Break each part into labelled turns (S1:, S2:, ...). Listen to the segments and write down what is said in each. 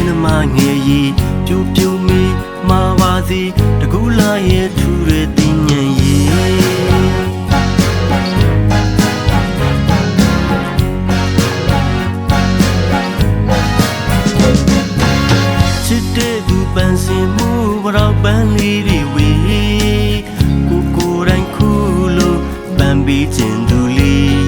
S1: ချင်းမငယ်ရီပြူပြူမီမာပါစီတကူလာရဲ့ထူတဲ့တင်ညံရီချစ်တဲ့သူပန်းစင်မှုဘရောက်ပန်းလေးတွေဝေကိုတိုင်းခုလို့ပန်းပြီးခြင်းသူလေး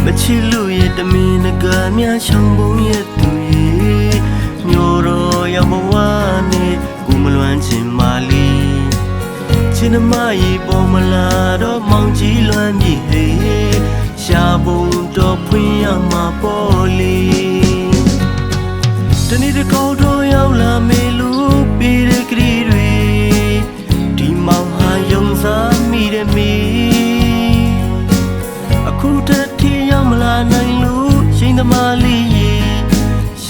S1: မချစ်လို့ရဲ့တမင်ငကားများချောင်းပုံရဲ့သူရဲ့မျိုးတော်ရောက်ဘဝနဲ့ကိုမလွမ်းချင်ပါလေချင်းမကြီးပေါ်မလာတော့မောင်ကြီးလွမ်းပြီဟေးရှာပုံတော့ဖွင့်ရမှာပေါ်လေတနေ့တစ်ခေါက်တော့ရောက်လာမေလို့ပြီးတဲ့ကလေးတွေဒီမောင်ဟာယုံစားမိတယ်မေအခုတည်းထရောက်မလာနိုင်လို့ရှိန်သမားလေး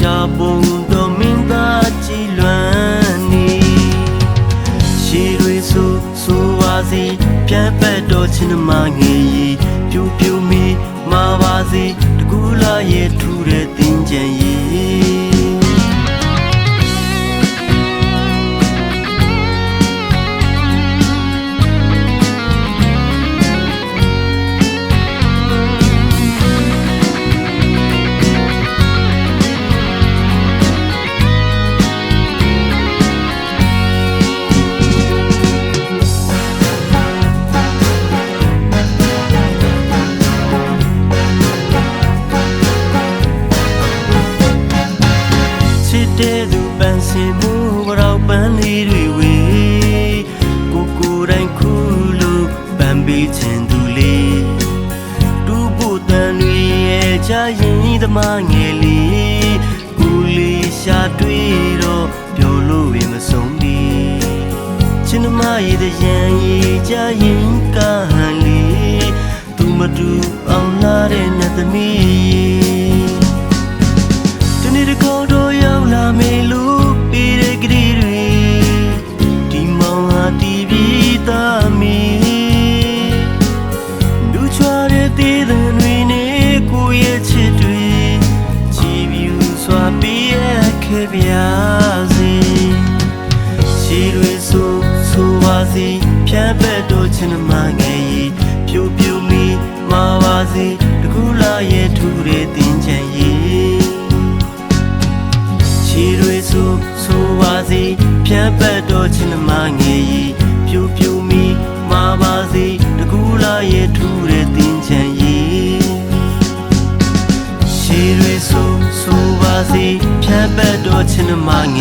S1: ရှာပုံတော့မင်းသားကြည်လွမ်းနေရှည်တွေဆိုပါစီပြန်ပတ်တော့ချင်းမငယ်ရီပြူပြူမီမာပါစီတကူလာရဲ့ထူတဲ့တင်ကြံရီတဲ့သူပန်းစင်မှုဘရောက်ပန်းလေးတွေဝေကိုတိုင်းခုလို့ပန်းပေးခြင်းသူလေးတူဖို့တန်တွေရဲ့ချရင်သမားငယ်လေးကိုလေးရှာတွေ့တော့ပြောလို့ဝေမဆုံးဒီချင်းမရဲ့တရံရဲ့ချရင်ကဟန်လေးသူမတူအောင်လာတဲ့နတ်သမီးတနေ့တစ်ခေါက်တော့ရောက်လာမေလို့ပြီးတဲ့ကလေးတွေဒီမောင်ဟာတီးပြီးသားမီလူချွာတဲ့တည်တဲ့တွေနဲ့ကိုရဲ့ချစ်တွေချီးပြူစွာပြီးရခဲ့ပြစေချီးတွေဆိုပါစီဖြတ်ပတ်တော့ချင်းမငယ်ရီပြူပြူမီမာပါစီတကူလာရဲ့ထူတဲ့တင်ချံရီချီတွေဆိုပါစီဖြတ်ပတ်တော့ချင်းမငယ်ရီပြူပြူမီမာပါစီတကူလာရဲ့ထူတဲ့တင်ချံရီချီတွေဆိုပါစီဖြတ်ပတ်တော့ချင်းမင